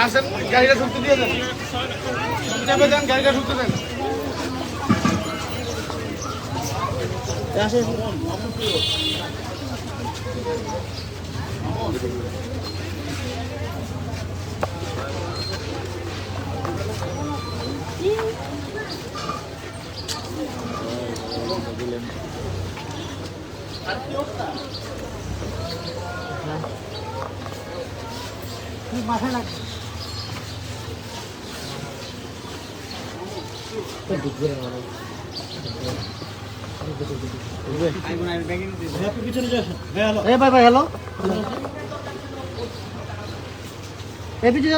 আসেন, গাড়িটা ঢুকতে দিয়ে দেন, চেপে দেন, গাড়িটা ঢুকতে দেন। মাথায় লাগবে ভাই ভাই হ্যালো এই পিছনে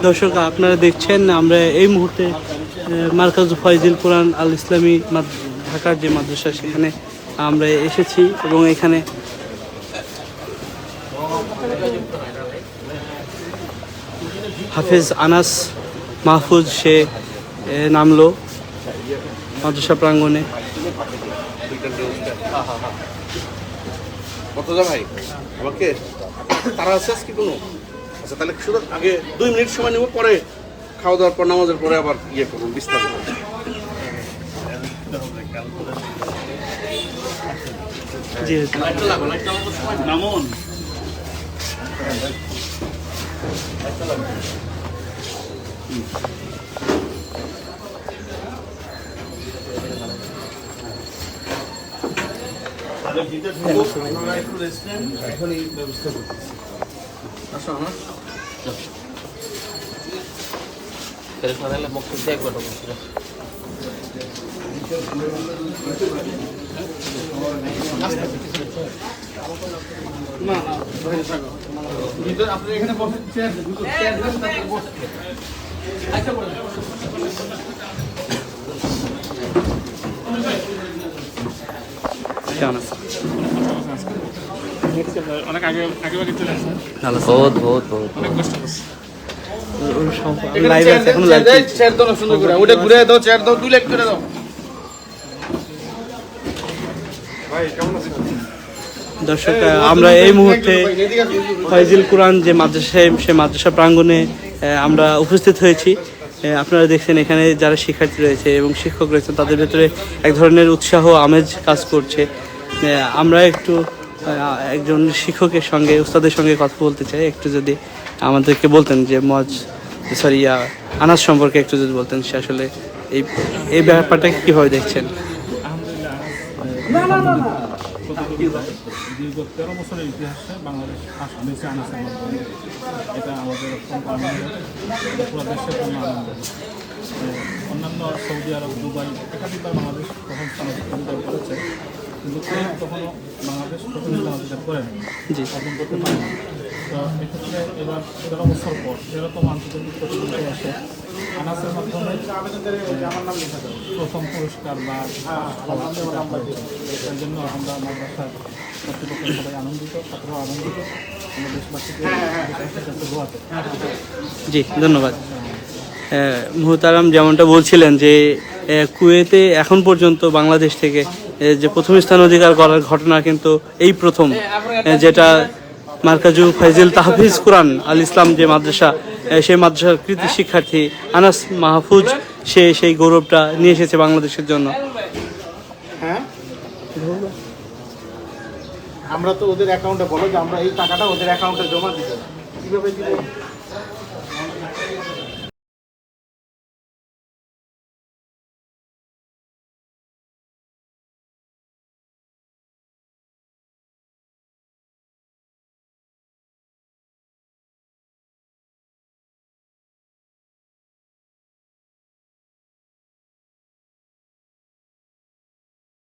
দর্শক আপনারা দেখছেন আমরা এই মুহূর্তে মার্কাজ ফয়জিল কুরআন আল ইসলামী ঢাকার যে মাদ্রাসা সেখানে আমরা এসেছি এবং এখানে হাফেজ আনাস মাহফুজ সে নামলো মাদ্রাসা প্রাঙ্গণে। ভাই আমাকে তারা আছে কি কোনো? আচ্ছা তাহলে শুধু আগে 2 মিনিট সময় নেব, পরে খাওয়া দাওয়ার পর নামাজের পরে আবার ইয়ে করুন বিস্তারিত। জি নামুন এখনই ব্যবস্থা করতেছি। আসো আমার আপনি এখানে বসে চেয়ার অনেক আগে আগে চলে আসছে। অনেক কষ্ট করছে। চেয়ার দাও সুন্দর করে, ওটা ঘুরে দাও, চেয়ার দাও, 2 লাখ করে দাও। ভাই কেমন আছেন? দর্শক আমরা এই মুহূর্তে ফয়জিল কুরআন যে মাদ্রাসা সে মাদ্রাসা প্রাঙ্গণে আমরা উপস্থিত হয়েছি। আপনারা দেখছেন এখানে যারা শিক্ষার্থী রয়েছে এবং শিক্ষক রয়েছে তাদের ভেতরে এক ধরনের উৎসাহ আমেজ কাজ করছে। আমরা একটু একজন শিক্ষকের সঙ্গে উস্তাদের সঙ্গে কথা বলতে চাই, একটু যদি আমাদেরকে বলতেন যে আনাস সম্পর্কে একটু যদি বলতেন, সে আসলে এই ব্যাপারটাকে কীভাবে দেখছেন? দীর্ঘ 13 বছরের ইতিহাসে বাংলাদেশ বেঁচে আনাসের মাধ্যমে এটা আমাদের অত্যন্ত আনন্দ, পুরো দেশের জন্য আনন্দ। অন্যান্য সৌদি আরব, দুবাই একাধিকবার বাংলাদেশ প্রথম স্থান অধিকার করেছে, কিন্তু কেউ কখনো বাংলাদেশ প্রতিনিধিত্ব অধিকার করেনি, অর্জন করতে পারেনি। তো এক্ষেত্রে এবার 13 বছর পর 13তম আন্তর্জাতিক প্রতিযোগিতা আসে আনাসের মাধ্যমে প্রথম পুরস্কার বা এই জন্য আমরা মাদ্রাসার কর্তৃপক্ষের সবাই আনন্দিত, ছাত্ররাও আনন্দিত, আমরা দেশবাসীকে জি ধন্যবাদ। মুহতারাম যেমনটা বলছিলেন যে কুয়েতে এখন পর্যন্ত বাংলাদেশ থেকে যে প্রথম স্থান অধিকার করার ঘটনা কিন্তু এই প্রথম, যেটা মার্কাজু ফাইজিল তাহফিজ কুরআন আল ইসলাম যে মাদ্রাসা, সেই মাদ্রাসার কৃতি শিক্ষার্থী আনাস মাহফুজ সে সেই গৌরবটা নিয়ে এসেছে বাংলাদেশের জন্য। হ্যাঁ, আমরা তো ওদের অ্যাকাউন্টে বলো যে আমরা এই টাকাটা ওদের অ্যাকাউন্টে জমা দিব, কিভাবে দিব?